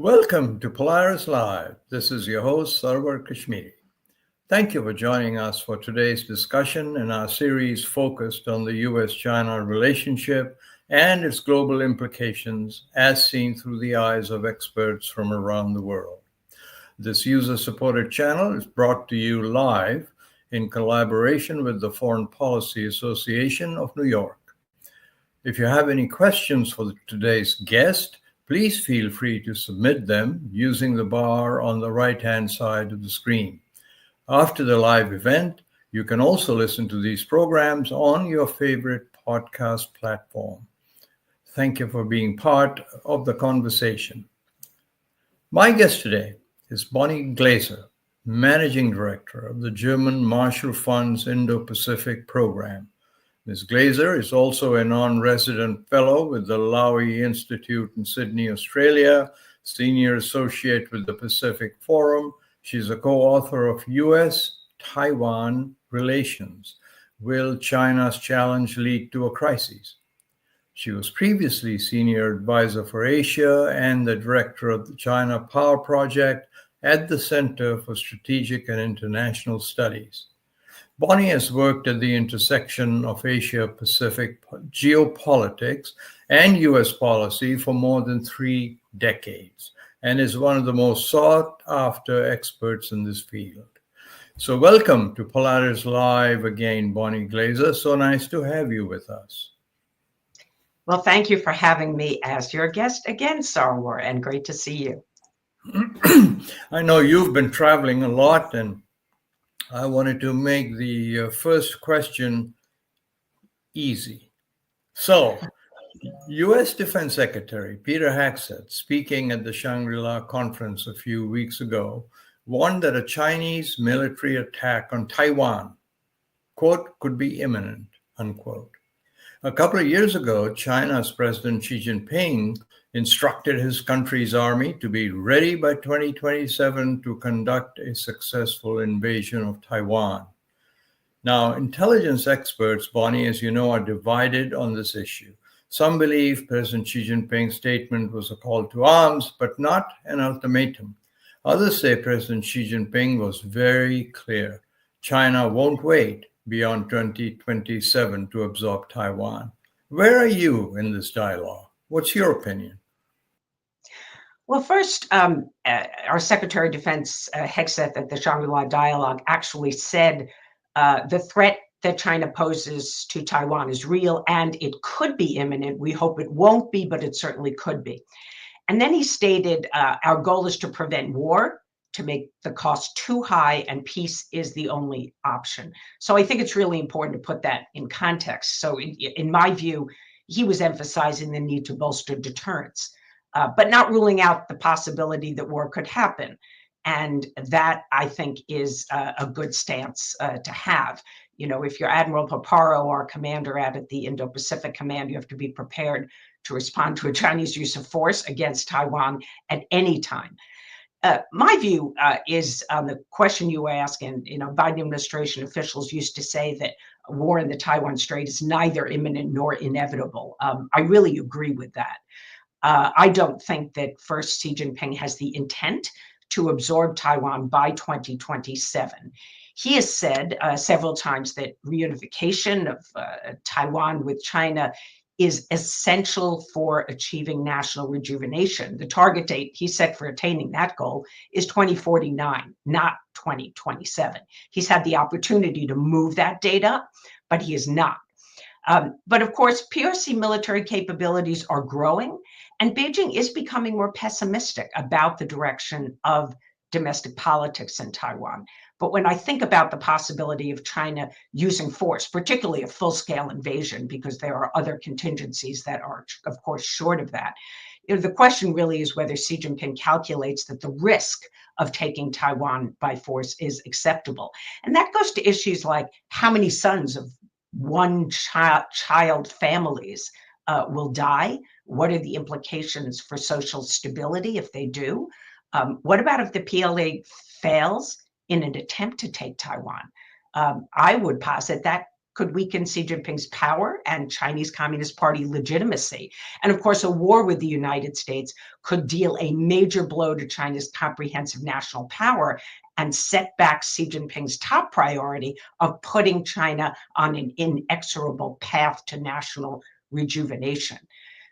Welcome to Polaris Live. This is your host, Sarwar Kashmiri. Thank you for joining us for today's discussion in our series focused on the US-China relationship and its global implications as seen through the eyes of experts from around the world. This user-supported channel is brought to you live in collaboration with the Foreign Policy Association of New York. If you have any questions for today's guest, please feel free to submit them using the bar on the right-hand side of the screen. After the live event, you can also listen to these programs on your favorite podcast platform. Thank you for being part of the conversation. My guest today is Bonnie Glaser, Managing Director of the German Marshall Fund's Indo-Pacific Program. Ms. Glaser is also a non-resident fellow with the Lowy Institute in Sydney, Australia, senior associate with the Pacific Forum. She's a co-author of US-Taiwan Relations, Will China's Challenge Lead to a Crisis? She was previously senior advisor for Asia and the director of the China Power Project at the Center for Strategic and International Studies. Bonnie has worked at the intersection of Asia-Pacific geopolitics and U.S. policy for more than 3 decades and is one of the most sought-after experts in this field. So welcome to Polaris Live again, Bonnie Glaser. So nice to have you with us. Well, thank you for having me as your guest again, Sarwar, and great to see you. I know you've been traveling a lot, and I wanted to make the first question easy. So, U.S. Defense Secretary Peter Hegseth, speaking at the Shangri-La conference a few weeks ago, warned that a Chinese military attack on Taiwan, quote, could be imminent, unquote. A couple of years ago, China's President Xi Jinping instructed his country's army to be ready by 2027 to conduct a successful invasion of Taiwan. Now, intelligence experts, Bonnie, as you know, are divided on this issue. Some believe President Xi Jinping's statement was a call to arms, but not an ultimatum. Others say President Xi Jinping was very clear. China won't wait beyond 2027 to absorb Taiwan. Where are you in this dialogue? What's your opinion? Well, first, our Secretary of Defense, Hegseth, at the Shangri-La Dialogue actually said the threat that China poses to Taiwan is real and it could be imminent. We hope it won't be, but it certainly could be. And then he stated, our goal is to prevent war, to make the cost too high, and peace is the only option. So I think it's really important to put that in context. So in my view, he was emphasizing the need to bolster deterrence, but not ruling out the possibility that war could happen. And that, I think, is a good stance to have. You know, if you're Admiral Paparo, our commander out at the Indo-Pacific Command, you have to be prepared to respond to a Chinese use of force against Taiwan at any time. My view is on the question you ask, and Biden administration officials used to say that a war in the Taiwan Strait is neither imminent nor inevitable. I really agree with that. I don't think that first Xi Jinping has the intent to absorb Taiwan by 2027. He has said several times that reunification of Taiwan with China is essential for achieving national rejuvenation. The target date he set for attaining that goal is 2049, not 2027. He's had the opportunity to move that date up, but he is not. But of course, PRC military capabilities are growing, and Beijing is becoming more pessimistic about the direction of domestic politics in Taiwan. But when I think about the possibility of China using force, particularly a full-scale invasion, because there are other contingencies that are, of course, short of that, the question really is whether Xi Jinping calculates that the risk of taking Taiwan by force is acceptable. And that goes to issues like how many sons of one-child families will die? What are the implications for social stability if they do? What about if the PLA fails in an attempt to take Taiwan? I would posit that could weaken Xi Jinping's power and Chinese Communist Party legitimacy. And of course, a war with the United States could deal a major blow to China's comprehensive national power and set back Xi Jinping's top priority of putting China on an inexorable path to national rejuvenation.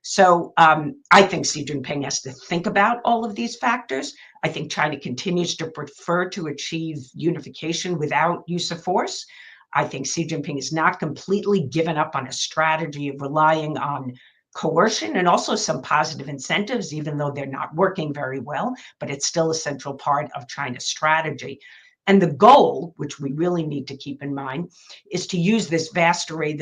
So I think Xi Jinping has to think about all of these factors. I think China continues to prefer to achieve unification without use of force. I think Xi Jinping is not completely given up on a strategy of relying on coercion and also some positive incentives, even though they're not working very well, but it's still a central part of China's strategy. And the goal, which we really need to keep in mind, is to use this vast array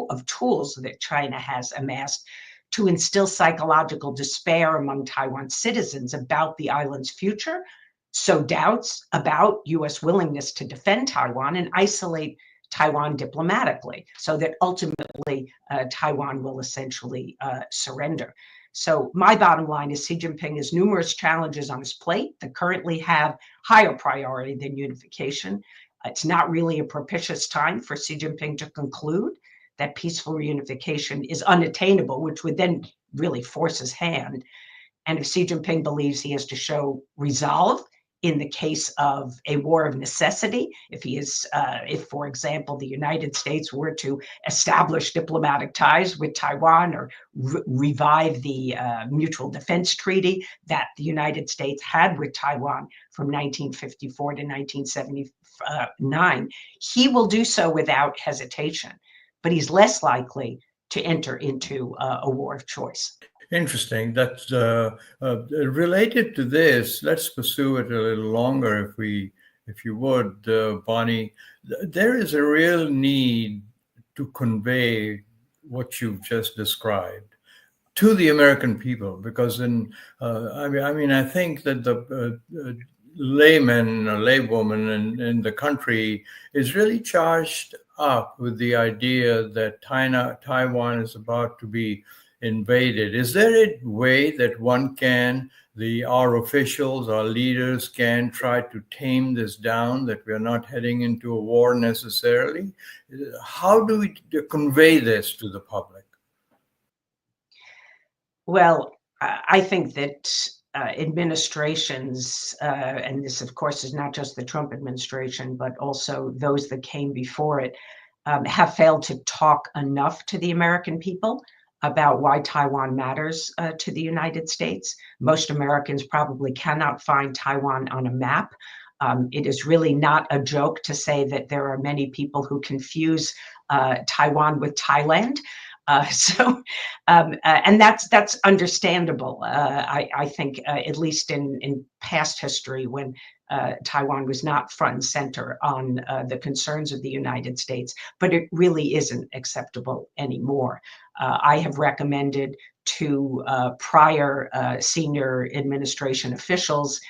of tools that China has amassed to instill psychological despair among Taiwan citizens about the island's future, sow doubts about U.S. willingness to defend Taiwan, and isolate Taiwan diplomatically, so that ultimately Taiwan will essentially surrender. So my bottom line is Xi Jinping has numerous challenges on his plate that currently have higher priority than unification. It's not really a propitious time for Xi Jinping to conclude that peaceful reunification is unattainable, which would then really force his hand. And if Xi Jinping believes he has to show resolve in the case of a war of necessity, if, for example, the United States were to establish diplomatic ties with Taiwan or revive the mutual defense treaty that the United States had with Taiwan from 1954 to 1979, he will do so without hesitation. But he's less likely to enter into a war of choice. Interesting. That's related to this. Let's pursue it a little longer, if you would, Bonnie. There is a real need to convey what you've just described to the American people, because I think that the layman or laywoman in the country is really charged up with the idea that Taiwan is about to be invaded. Is there a way that our officials, our leaders can try to tame this down, that we're not heading into a war necessarily? How do we convey this to the public? Well, I think that administrations, and this of course is not just the Trump administration, but also those that came before it, have failed to talk enough to the American people about why Taiwan matters to the United States. Most Americans probably cannot find Taiwan on a map. It is really not a joke to say that there are many people who confuse Taiwan with Thailand. And that's understandable. I think at least in past history, when Taiwan was not front and center on the concerns of the United States, but it really isn't acceptable anymore. I have recommended to prior senior administration officials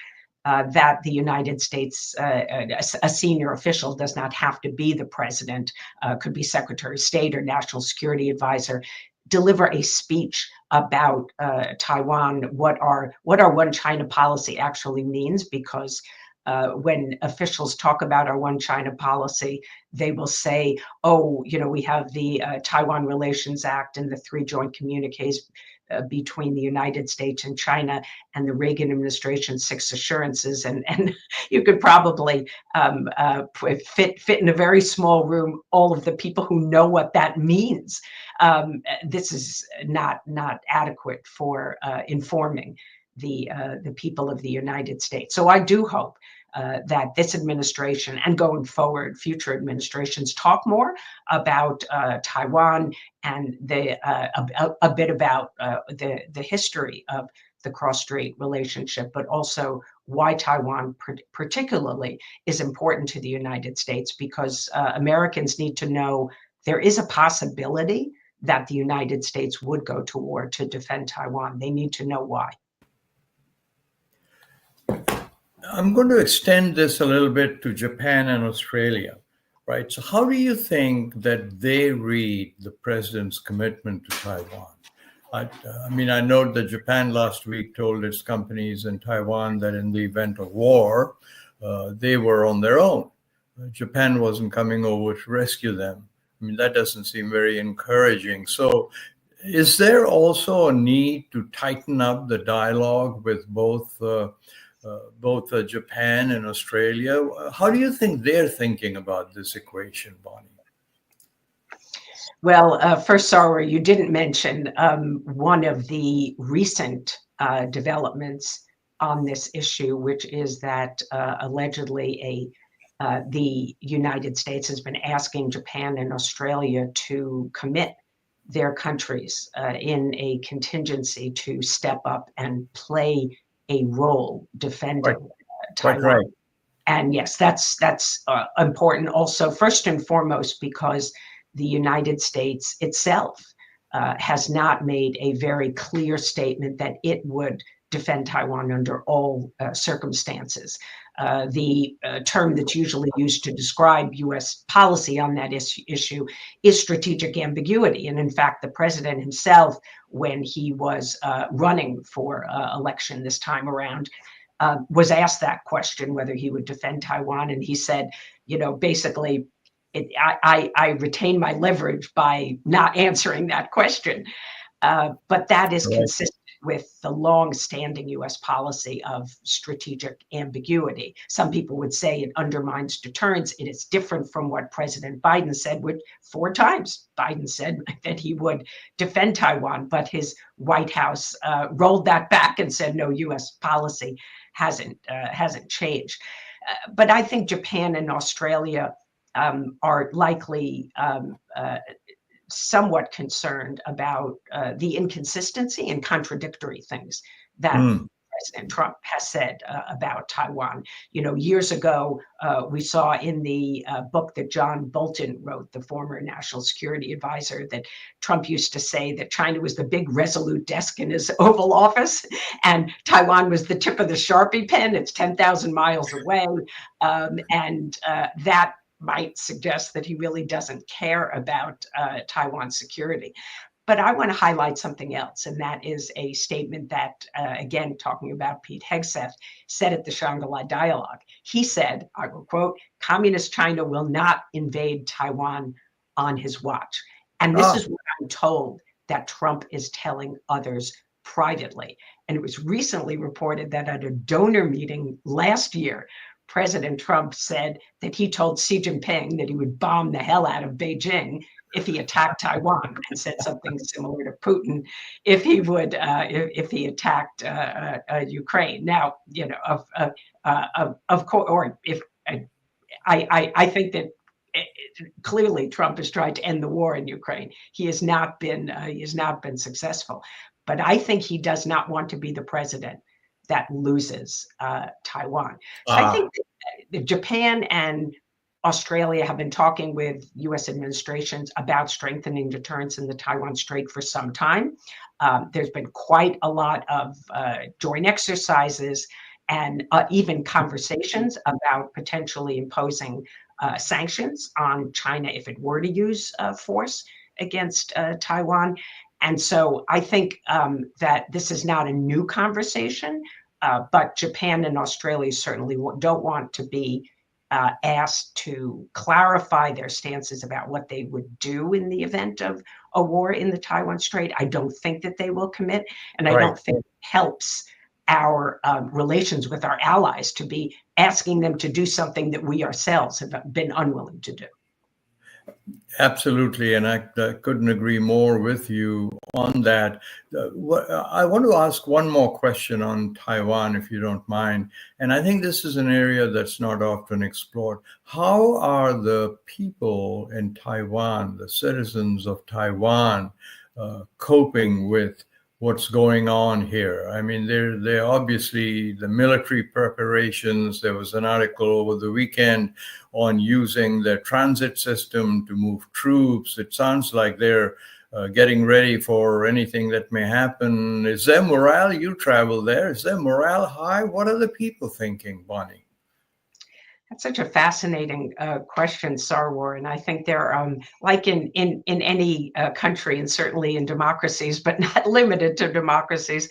that the United States, a senior official does not have to be the president, could be Secretary of State or National Security Advisor, deliver a speech about Taiwan, what our One China policy actually means, because when officials talk about our One China policy, they will say, oh, we have the Taiwan Relations Act and the 3 joint communiques between the United States and China, and the Reagan administration's 6 assurances, and you could probably fit in a very small room all of the people who know what that means. This is not adequate for informing the people of the United States. So I do hope that this administration and going forward, future administrations talk more about Taiwan and a bit about the history of the cross-strait relationship, but also why Taiwan particularly is important to the United States, because Americans need to know there is a possibility that the United States would go to war to defend Taiwan. They need to know why. I'm going to extend this a little bit to Japan and Australia, right? So how do you think that they read the president's commitment to Taiwan? I know that Japan last week told its companies in Taiwan that in the event of war, they were on their own. Japan wasn't coming over to rescue them. I mean, that doesn't seem very encouraging. So is there also a need to tighten up the dialogue with both Japan and Australia? How do you think they're thinking about this equation, Bonnie? Well, first, Sarwar, you didn't mention one of the recent developments on this issue, which is that allegedly the United States has been asking Japan and Australia to commit their countries in a contingency to step up and play a role defending Taiwan. Right. And yes, that's important also, first and foremost, because the United States itself has not made a very clear statement that it would defend Taiwan under all circumstances. The term that's usually used to describe U.S. policy on that issue is strategic ambiguity. And in fact, the president himself, when he was running for election this time around, was asked that question, whether he would defend Taiwan. And he said, basically, I retain my leverage by not answering that question. But that is consistent with the long-standing U.S. policy of strategic ambiguity. Some people would say it undermines deterrence. It is different from what President Biden said, which 4 times Biden said that he would defend Taiwan, but his White House rolled that back and said, no, U.S. policy hasn't changed. But I think Japan and Australia are likely somewhat concerned about the inconsistency and contradictory things that President Trump has said about Taiwan. Years ago, we saw in the book that John Bolton wrote, the former national security advisor, that Trump used to say that China was the big resolute desk in his Oval Office and Taiwan was the tip of the Sharpie pen. It's 10,000 miles away. And that might suggest that he really doesn't care about Taiwan's security. But I want to highlight something else, and that is a statement that, again, talking about Pete Hegseth, said at the Shangri-La Dialogue. He said, I will quote, "Communist China will not invade Taiwan on his watch." And this is what I'm told that Trump is telling others privately. And it was recently reported that at a donor meeting last year, President Trump said that he told Xi Jinping that he would bomb the hell out of Beijing if he attacked Taiwan, and said something similar to Putin if he would if he attacked Ukraine. Now, of course, or if I think that clearly Trump has tried to end the war in Ukraine. He has not been successful, but I think he does not want to be the president that loses Taiwan. So I think that Japan and Australia have been talking with U.S. administrations about strengthening deterrence in the Taiwan Strait for some time. There's been quite a lot of joint exercises and even conversations about potentially imposing sanctions on China if it were to use force against Taiwan. And so I think that this is not a new conversation, but Japan and Australia certainly don't want to be asked to clarify their stances about what they would do in the event of a war in the Taiwan Strait. I don't think that they will commit, and I don't think it helps our relations with our allies to be asking them to do something that we ourselves have been unwilling to do. Absolutely, and I couldn't agree more with you on that. I want to ask one more question on Taiwan, if you don't mind. And I think this is an area that's not often explored. How are the people in Taiwan, the citizens of Taiwan, coping with what's going on here? I mean, they're obviously the military preparations. There was an article over the weekend on using the transit system to move troops. It sounds like they're getting ready for anything that may happen. Is their morale, you travel there, is their morale high? What are the people thinking, Bonnie? That's such a fascinating question, Sarwar. And I think there, like in any country, and certainly in democracies, but not limited to democracies,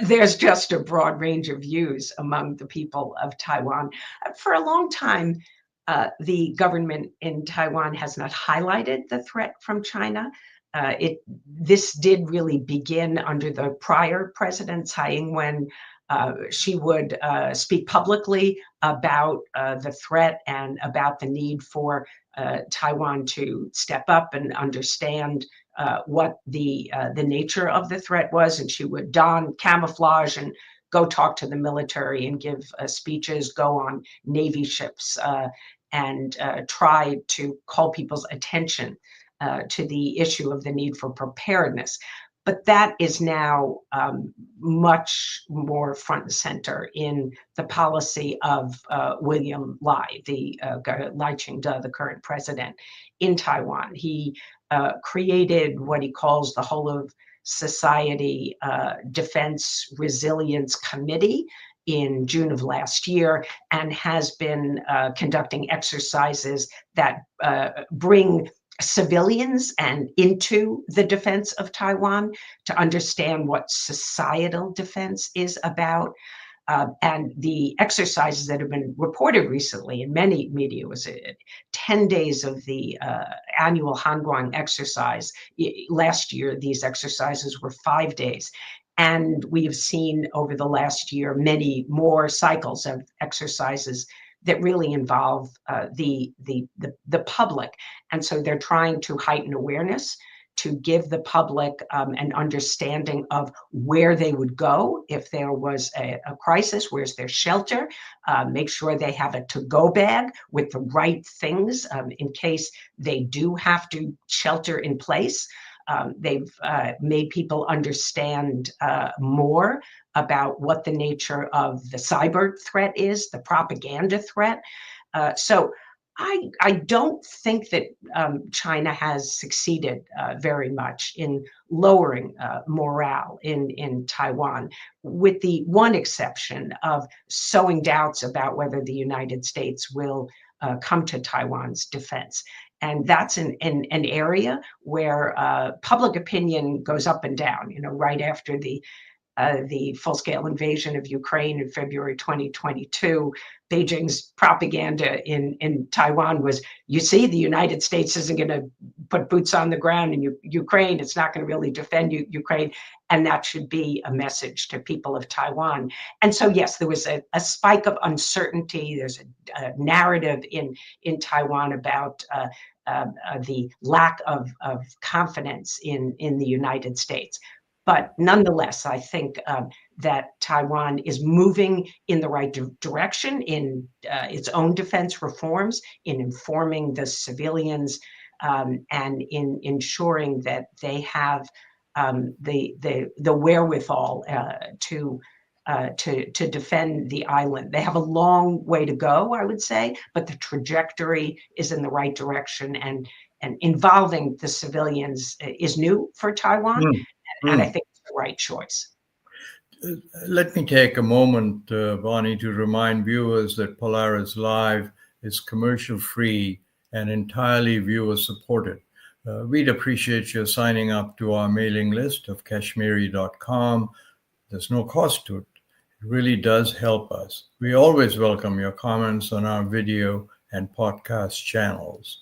there's just a broad range of views among the people of Taiwan. For a long time, The government in Taiwan has not highlighted the threat from China. This did really begin under the prior president, Tsai Ing-wen. She would speak publicly about the threat and about the need for Taiwan to step up and understand what the nature of the threat was, and she would don camouflage and go talk to the military and give speeches, go on Navy ships, and try to call people's attention to the issue of the need for preparedness. But that is now much more front and center in the policy of William Lai, Lai Ching-te, the current president in Taiwan. He created what he calls the Whole of Society Defense Resilience Committee in June of last year, and has been conducting exercises that bring civilians and into the defense of Taiwan to understand what societal defense is about. And the exercises that have been reported recently in many media was 10 days of the annual Hanguang exercise. Last year, these exercises were 5 days. And we have seen over the last year many more cycles of exercises that really involve the public. And so they're trying to heighten awareness, to give the public an understanding of where they would go if there was a crisis, where's their shelter, make sure they have a to-go bag with the right things in case they do have to shelter in place. They've made people understand more about what the nature of the cyber threat is, the propaganda threat. So I don't think that China has succeeded very much in lowering morale in Taiwan, with the one exception of sowing doubts about whether the United States will come to Taiwan's defense. And that's an area where public opinion goes up and down. You know, right after the full-scale invasion of Ukraine in February 2022, Beijing's propaganda in Taiwan was, you see, the United States isn't going to put boots on the ground in Ukraine. It's not going to really defend Ukraine. And that should be a message to people of Taiwan. And so, yes, there was a spike of uncertainty. There's a narrative in Taiwan about the lack of confidence in the United States. But nonetheless, I think that Taiwan is moving in the right direction in its own defense reforms, in informing the civilians, and in ensuring that they have the wherewithal to defend the island. They have a long way to go, I would say, but the trajectory is in the right direction, and involving the civilians is new for Taiwan. And I think it's the right choice. Let me take a moment, Bonnie, to remind viewers that Polaris Live is commercial-free and entirely viewer-supported. We'd appreciate your signing up to our mailing list of kashmiri.com. There's no cost to it. It really does help us. We always welcome your comments on our video and podcast channels.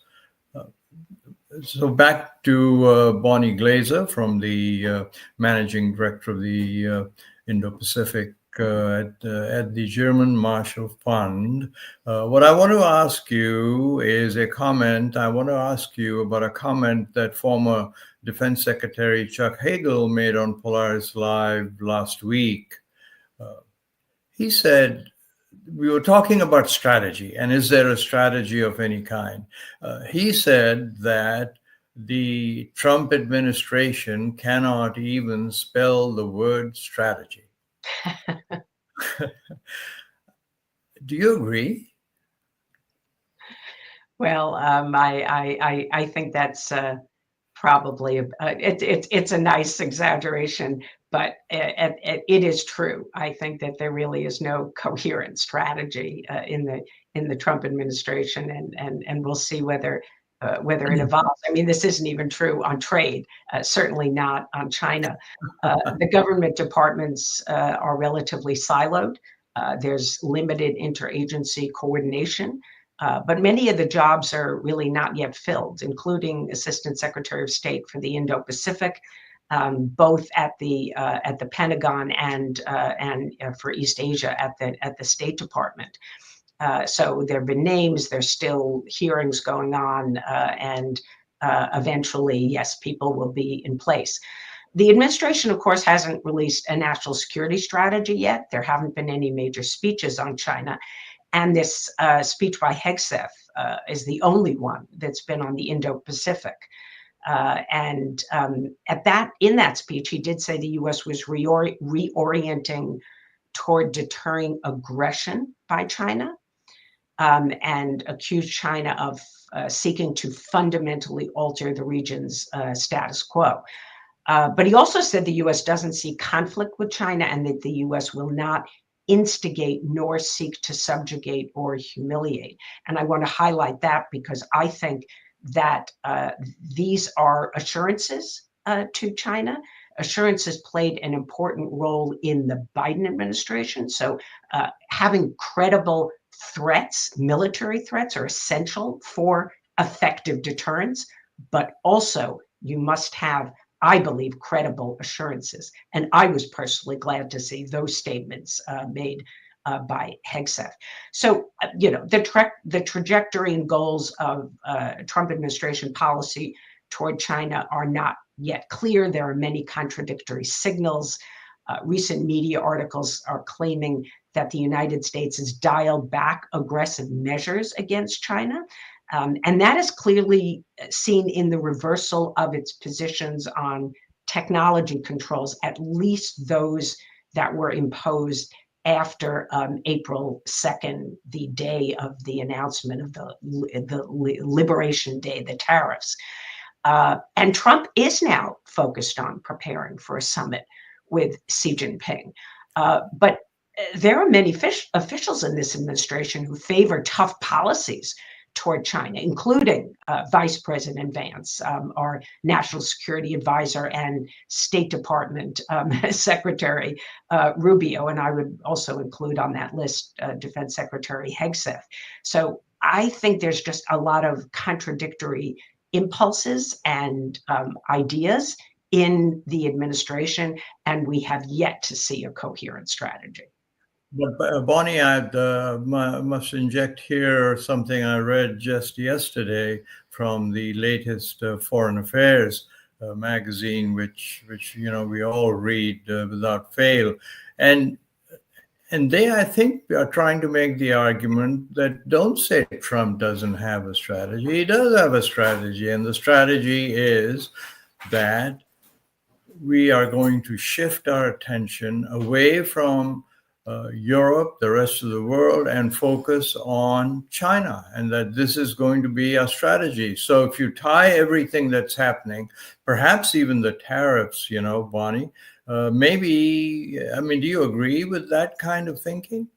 So back to Bonnie Glaser, from the managing director of the Indo-Pacific at the German Marshall Fund. What I want to ask you is a comment. I want to ask you about a comment that former Defense Secretary Chuck Hagel made on Polaris Live last week. He said, we were talking about strategy, and is there a strategy of any kind? He said that the Trump administration cannot even spell the word strategy. Do you agree? Well, I think that's probably it's a nice exaggeration, but it is true. I think that there really is no coherent strategy in the Trump administration, and we'll see whether it evolves. I mean, this isn't even true on trade, certainly not on China. The government departments are relatively siloed. There's limited interagency coordination. But many of the jobs are really not yet filled, including Assistant Secretary of State for the Indo-Pacific, both at the Pentagon and for East Asia at the State Department. So there have been names. There's still hearings going on, and eventually, yes, people will be in place. The administration, of course, hasn't released a national security strategy yet. There haven't been any major speeches on China. And this speech by Hegseth is the only one that's been on the Indo-Pacific. In that speech, he did say the U.S. was reorienting toward deterring aggression by China, and accused China of seeking to fundamentally alter the region's status quo. But he also said the U.S. doesn't see conflict with China, and that the U.S. will not instigate nor seek to subjugate or humiliate. And I want to highlight that because I think that these are assurances to China. Assurances played an important role in the Biden administration. So having credible threats, military threats, are essential for effective deterrence, but also you must have, I believe, credible assurances. And I was personally glad to see those statements made by Hegseth. So, the trajectory and goals of Trump administration policy toward China are not yet clear. There are many contradictory signals. Recent media articles are claiming that the United States has dialed back aggressive measures against China. And that is clearly seen in the reversal of its positions on technology controls, at least those that were imposed after April 2nd, the day of the announcement of the Liberation Day, the tariffs. And Trump is now focused on preparing for a summit with Xi Jinping. But there are many officials in this administration who favor tough policies toward China, including Vice President Vance, our national security advisor, and State Department Secretary Rubio. And I would also include on that list Defense Secretary Hegseth. So I think there's just a lot of contradictory impulses and ideas in the administration, and we have yet to see a coherent strategy. But Bonnie, I must inject here something I read just yesterday from the latest Foreign Affairs magazine, which we all read without fail, and they, I think, are trying to make the argument that don't say Trump doesn't have a strategy. He does have a strategy, and the strategy is that we are going to shift our attention away from Europe, the rest of the world, and focus on China, and that this is going to be our strategy. So if you tie everything that's happening, perhaps even the tariffs, Bonnie, maybe, do you agree with that kind of thinking?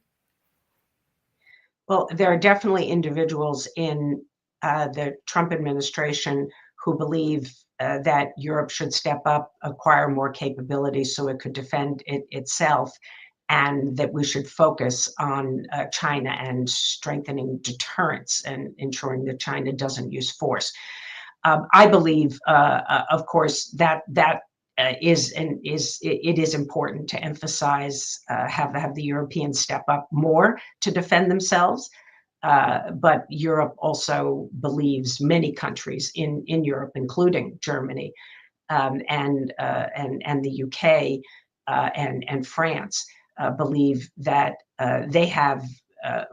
Well, there are definitely individuals in the Trump administration who believe that Europe should step up, acquire more capabilities so it could defend itself, and that we should focus on China and strengthening deterrence and ensuring that China doesn't use force. I believe, of course, that it is important to emphasize have the Europeans step up more to defend themselves. But Europe also believes, many countries in Europe, including Germany and the UK and France, believe that they have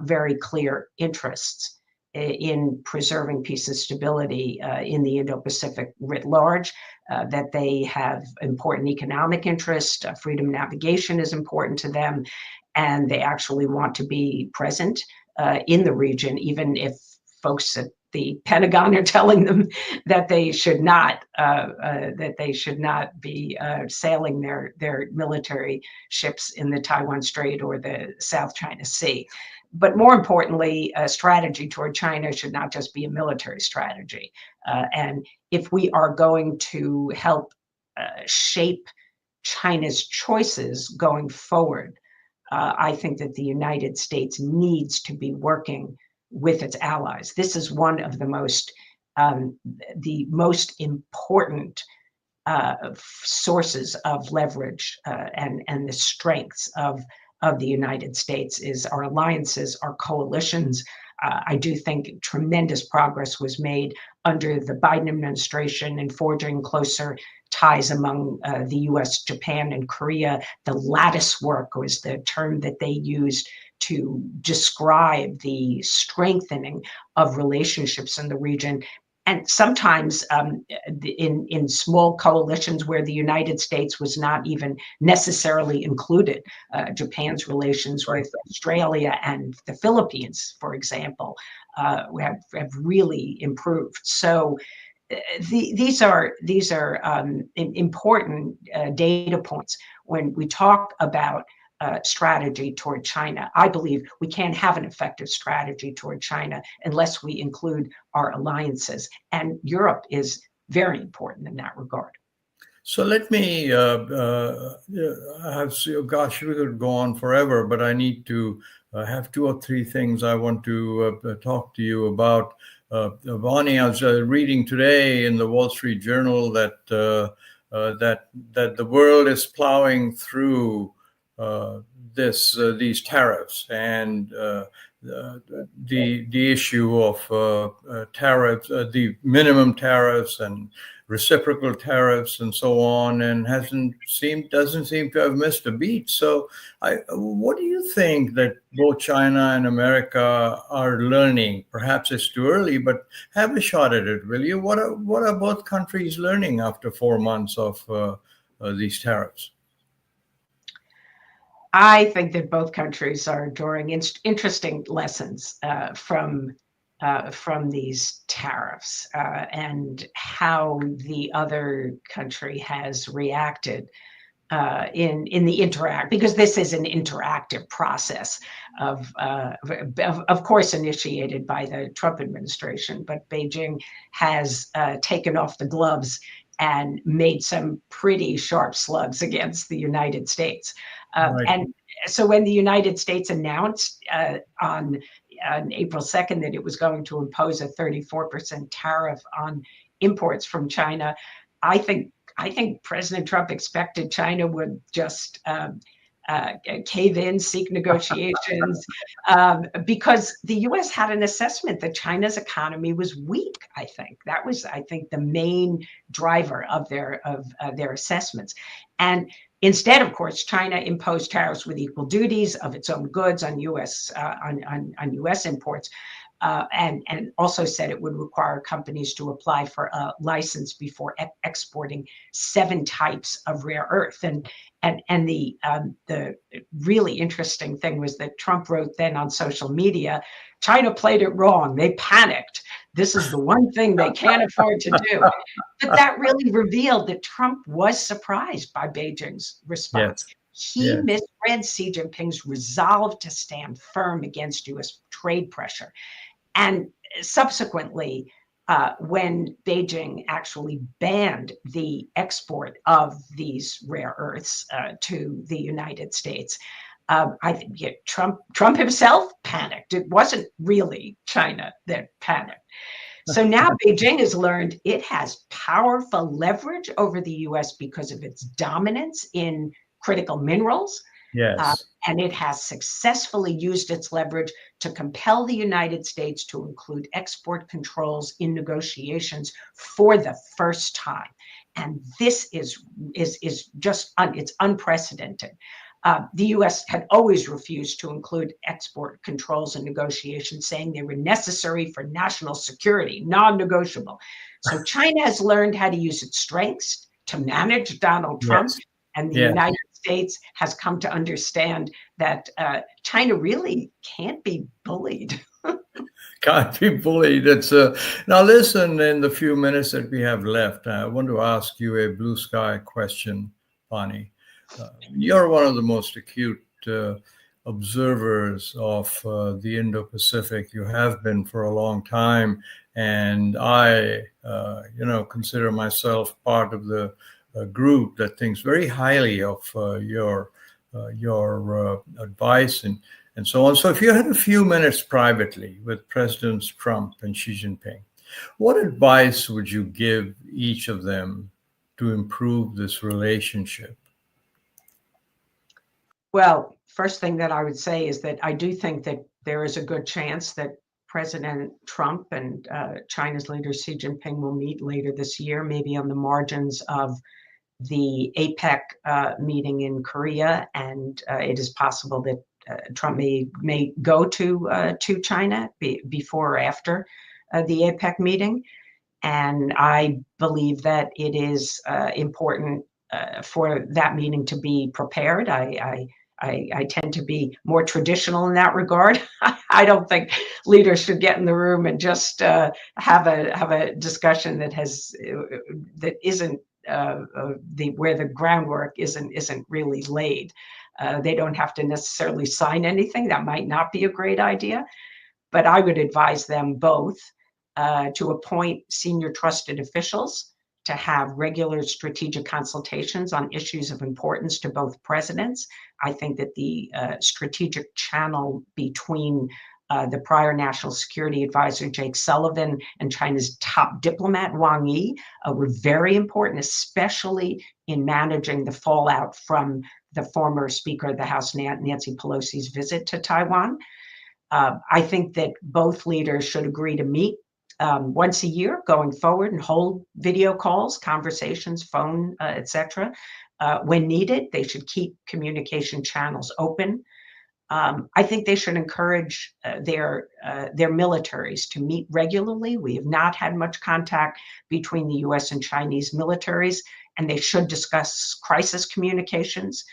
very clear interests in preserving peace and stability in the Indo-Pacific writ large, that they have important economic interests. Freedom of navigation is important to them, and they actually want to be present in the region, even if folks at the Pentagon are telling them that they should not be sailing their military ships in the Taiwan Strait or the South China Sea. But more importantly, a strategy toward China should not just be a military strategy. And if we are going to help shape China's choices going forward, I think that the United States needs to be working with its allies. This is one of the most important sources of leverage and the strengths of the United States is our alliances, our coalitions. I do think tremendous progress was made under the Biden administration in forging closer ties among the US, Japan, and Korea. The lattice work was the term that they used to describe the strengthening of relationships in the region. And sometimes in small coalitions where the United States was not even necessarily included. Japan's relations with Australia and the Philippines, for example, have really improved. So these are important data points when we talk about strategy toward China. I believe we can't have an effective strategy toward China unless we include our alliances, and Europe is very important in that regard. So let me gosh, we could go on forever, but I need to have two or three things I want to talk to you about. Bonnie, I was reading today in the Wall Street Journal that the world is plowing through these tariffs and the issue of tariffs, the minimum tariffs and reciprocal tariffs and so on, and doesn't seem to have missed a beat. So, what do you think that both China and America are learning? Perhaps it's too early, but have a shot at it, will you? What are both countries learning after 4 months of these tariffs? I think that both countries are drawing interesting lessons from these tariffs and how the other country has reacted in the because this is an interactive process of course initiated by the Trump administration, but Beijing has taken off the gloves and made some pretty sharp slugs against the United States. Right. And so when the United States announced on April 2nd that it was going to impose a 34% tariff on imports from China, I think President Trump expected China would just cave in, seek negotiations, because the U.S. had an assessment that China's economy was weak. I think that was, the main driver of their assessments. And instead, of course, China imposed tariffs with equal duties of its own goods on U.S. on U.S. imports, and also said it would require companies to apply for a license before exporting 7 types of rare earth. And the really interesting thing was that Trump wrote then on social media, China played it wrong. They panicked. This is the one thing they can't afford to do. But that really revealed that Trump was surprised by Beijing's response. Yes. He misread Xi Jinping's resolve to stand firm against U.S. trade pressure. And subsequently, when Beijing actually banned the export of these rare earths to the United States, I think Trump himself panicked. It wasn't really China that panicked. So now Beijing has learned it has powerful leverage over the U.S. because of its dominance in critical minerals. Yes. And it has successfully used its leverage to compel the United States to include export controls in negotiations for the first time. And this is just it's unprecedented. The U.S. had always refused to include export controls in negotiations, saying they were necessary for national security, non-negotiable. So China has learned how to use its strengths to manage Donald Trump. Yes. And the United States has come to understand that China really can't be bullied. Can't be bullied. It's now listen, in the few minutes that we have left, I want to ask you a blue sky question, Bonnie. You're one of the most acute observers of the Indo-Pacific. You have been for a long time, and I, consider myself part of the group that thinks very highly of your advice. and so on. So if you had a few minutes privately with Presidents Trump and Xi Jinping, what advice would you give each of them to improve this relationship? Well, first thing that I would say is that I do think that there is a good chance that President Trump and China's leader Xi Jinping will meet later this year, maybe on the margins of the APEC meeting in Korea, and it is possible that Trump may go to China before or after the APEC meeting. And I believe that it is important for that meeting to be prepared. I tend to be more traditional in that regard. I don't think leaders should get in the room and just have a discussion that isn't where the groundwork isn't really laid. They don't have to necessarily sign anything. That might not be a great idea, but I would advise them both to appoint senior trusted officials to have regular strategic consultations on issues of importance to both presidents. I think that the strategic channel between the prior National Security Advisor, Jake Sullivan, and China's top diplomat, Wang Yi, were very important, especially in managing the fallout from the former Speaker of the House, Nancy Pelosi's visit to Taiwan. I think that both leaders should agree to meet once a year going forward and hold video calls, conversations, phone, etc. When needed, they should keep communication channels open. I think they should encourage their militaries to meet regularly. We have not had much contact between the U.S. and Chinese militaries, and they should discuss crisis communications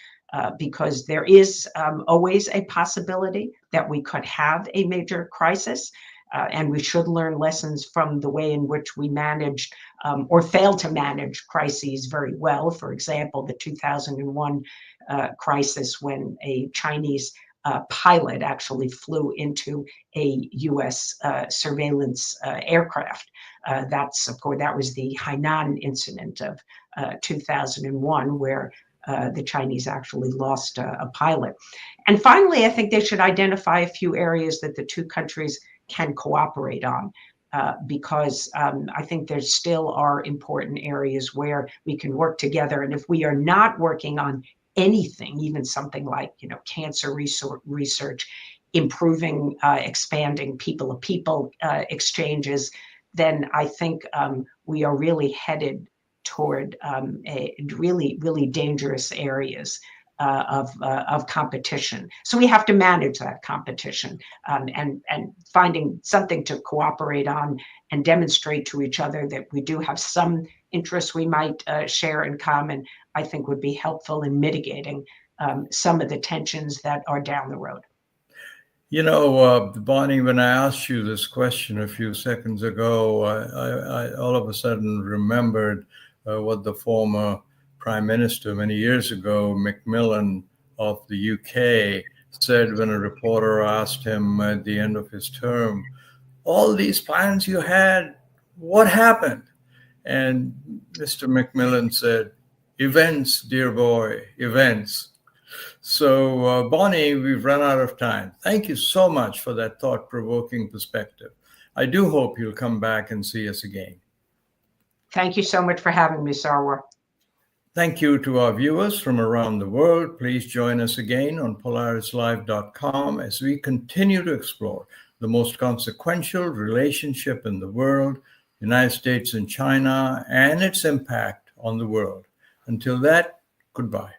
because there is always a possibility that we could have a major crisis. And we should learn lessons from the way in which we managed or failed to manage crises very well. For example, the 2001 crisis when a Chinese pilot actually flew into a U.S. Surveillance aircraft. That was the Hainan incident of 2001, where the Chinese actually lost a pilot. And finally, I think they should identify a few areas that the two countries can cooperate on, because I think there still are important areas where we can work together. And if we are not working on anything, even something like cancer research, improving, expanding people-to-people exchanges, then I think we are really headed toward really dangerous areas of competition. So we have to manage that competition and finding something to cooperate on and demonstrate to each other that we do have some interests we might share in common, I think would be helpful in mitigating some of the tensions that are down the road. Bonnie, when I asked you this question a few seconds ago, I all of a sudden remembered what the former Prime Minister many years ago, Macmillan of the UK, said when a reporter asked him at the end of his term, all these plans you had, what happened? And Mr. Macmillan said, events, dear boy, events. So, Bonnie, we've run out of time. Thank you so much for that thought-provoking perspective. I do hope you'll come back and see us again. Thank you so much for having me, Sarwar. Thank you to our viewers from around the world. Please join us again on polarislive.com as we continue to explore the most consequential relationship in the world, the United States and China, and its impact on the world. Until that, goodbye.